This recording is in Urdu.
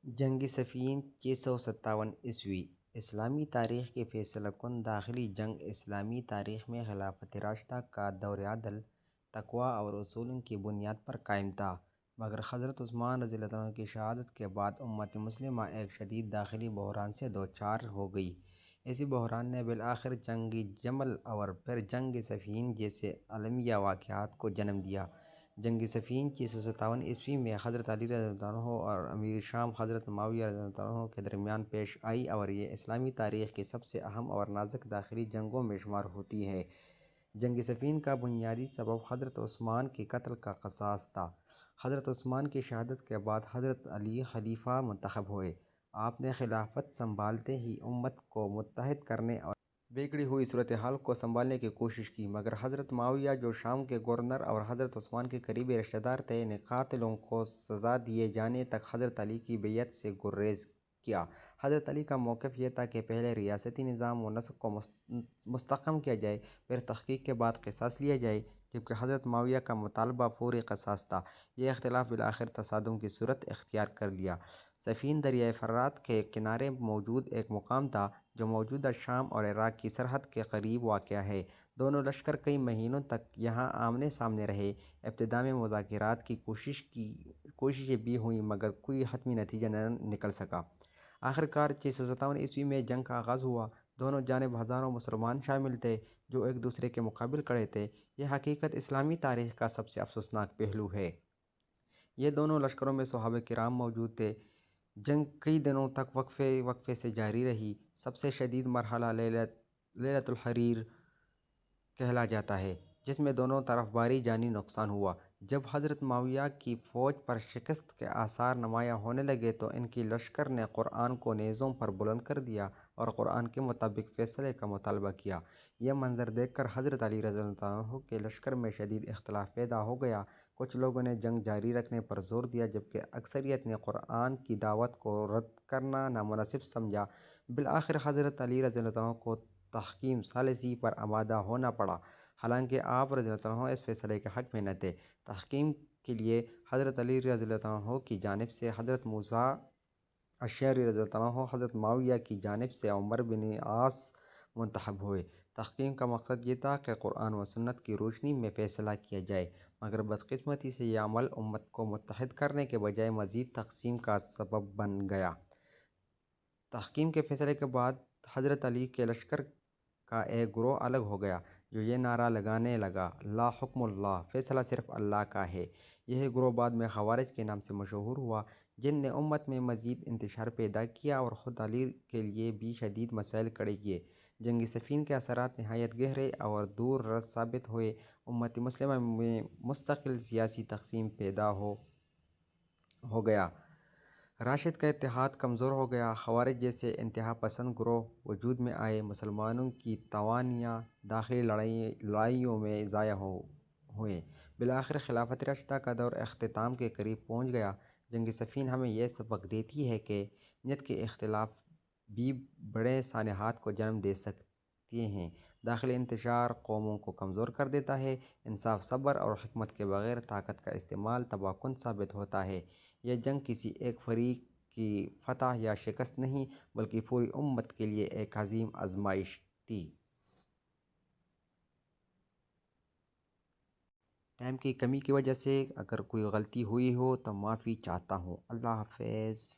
جنگ صفین 657 اسلامی تاریخ کی فیصلہ کن داخلی جنگ اسلامی تاریخ میں خلافت راشدہ کا دور عدل، تقویٰ اور اصولوں کی بنیاد پر قائم تھا، مگر حضرت عثمان رضی اللہ عنہ کی شہادت کے بعد امت مسلمہ ایک شدید داخلی بحران سے دوچار ہو گئی۔ اسی بحران نے بالآخر جنگ جمل اور پھر جنگ صفین جیسے عالمیہ واقعات کو جنم دیا۔ جنگ صفین 657 میں حضرت علی رضی اللہ عنہ اور امیر شام حضرت معاویہ رضی اللہ عنہ کے درمیان پیش آئی اور یہ اسلامی تاریخ کی سب سے اہم اور نازک داخلی جنگوں میں شمار ہوتی ہے۔ جنگ صفین کا بنیادی سبب حضرت عثمان کے قتل کا قصاص تھا۔ حضرت عثمان کی شہادت کے بعد حضرت علی خلیفہ منتخب ہوئے۔ آپ نے خلافت سنبھالتے ہی امت کو متحد کرنے اور بگڑی ہوئی صورتحال کو سنبھالنے کی کوشش کی، مگر حضرت معاویہ جو شام کے گورنر اور حضرت عثمان کے قریبی رشتہ دار تھے نے قاتلوں کو سزا دیے جانے تک حضرت علی کی بیعت سے گریز کیا۔ حضرت علی کا موقف یہ تھا کہ پہلے ریاستی نظام و نسق کو مستحکم کیا جائے، پھر تحقیق کے بعد قصاص لیا جائے، جبکہ حضرت معاویہ کا مطالبہ فوری قصاص تھا۔ یہ اختلاف بالآخر تصادم کی صورت اختیار کر لیا۔ صفین دریائے فرات کے کنارے موجود ایک مقام تھا جو موجودہ شام اور عراق کی سرحد کے قریب واقع ہے۔ دونوں لشکر کئی مہینوں تک یہاں آمنے سامنے رہے۔ ابتدا میں مذاکرات کی کوششیں بھی ہوئیں مگر کوئی حتمی نتیجہ نہ نکل سکا۔ آخرکار 657 میں جنگ کا آغاز ہوا۔ دونوں جانب ہزاروں مسلمان شامل تھے جو ایک دوسرے کے مقابل کھڑے تھے۔ یہ حقیقت اسلامی تاریخ کا سب سے افسوسناک پہلو ہے۔ یہ دونوں لشکروں میں صحابہ کرام موجود تھے۔ جنگ کئی دنوں تک وقفے سے جاری رہی۔ سب سے شدید مرحلہ لیلۃ الحریر کہلا جاتا ہے، جس میں دونوں طرف بھاری جانی نقصان ہوا۔ جب حضرت معاویہ کی فوج پر شکست کے آثار نمایاں ہونے لگے تو ان کے لشکر نے قرآن کو نیزوں پر بلند کر دیا اور قرآن کے مطابق فیصلے کا مطالبہ کیا۔ یہ منظر دیکھ کر حضرت علی رضی اللہ عنہ کے لشکر میں شدید اختلاف پیدا ہو گیا۔ کچھ لوگوں نے جنگ جاری رکھنے پر زور دیا جبکہ اکثریت نے قرآن کی دعوت کو رد کرنا نامناسب سمجھا۔ بالآخر حضرت علی رضی اللہ عنہ کو تحکیم ثالثی پر آمادہ ہونا پڑا، حالانکہ آپ رضی اللہ عنہ اس فیصلے کے حق میں نہ تھے۔ تحکیم کے لیے حضرت علی رضی اللہ عنہ کی جانب سے حضرت موسیٰ اشعری رضی اللہ عنہ، حضرت معاویہ کی جانب سے عمرو بن عاص منتخب ہوئے۔ تحکیم کا مقصد یہ تھا کہ قرآن و سنت کی روشنی میں فیصلہ کیا جائے، مگر بدقسمتی سے یہ عمل امت کو متحد کرنے کے بجائے مزید تقسیم کا سبب بن گیا۔ تحکیم کے فیصلے کے بعد حضرت علی کے لشکر کا ایک گروہ الگ ہو گیا جو یہ نعرہ لگانے لگا، لا حکم اللہ، فیصلہ صرف اللہ کا ہے۔ یہی گروہ بعد میں خوارج کے نام سے مشہور ہوا، جن نے امت میں مزید انتشار پیدا کیا اور خود علی کے لیے بھی شدید مسائل کھڑے کیے۔ جنگ صفین کے اثرات نہایت گہرے اور دور رس ثابت ہوئے۔ امت مسلمہ میں مستقل سیاسی تقسیم پیدا ہو گیا۔ راشد کا اتحاد کمزور ہو گیا۔ خوارج جیسے انتہا پسند گروہ وجود میں آئے۔ مسلمانوں کی توانائیاں داخلی لڑائیوں میں ضائع ہوئیں۔ بالآخر خلافت راشدہ کا دور اختتام کے قریب پہنچ گیا۔ جنگ صفین ہمیں یہ سبق دیتی ہے کہ نیت کے اختلاف بھی بڑے سانحات کو جنم دے سکتے ہیں۔ داخلی انتشار قوموں کو کمزور کر دیتا ہے۔ انصاف، صبر اور حکمت کے بغیر طاقت کا استعمال تباہ کن ثابت ہوتا ہے۔ یہ جنگ کسی ایک فریق کی فتح یا شکست نہیں بلکہ پوری امت کے لیے ایک عظیم آزمائش تھی۔ ٹائم کی کمی کی وجہ سے اگر کوئی غلطی ہوئی ہو تو معافی چاہتا ہوں۔ اللہ حافظ۔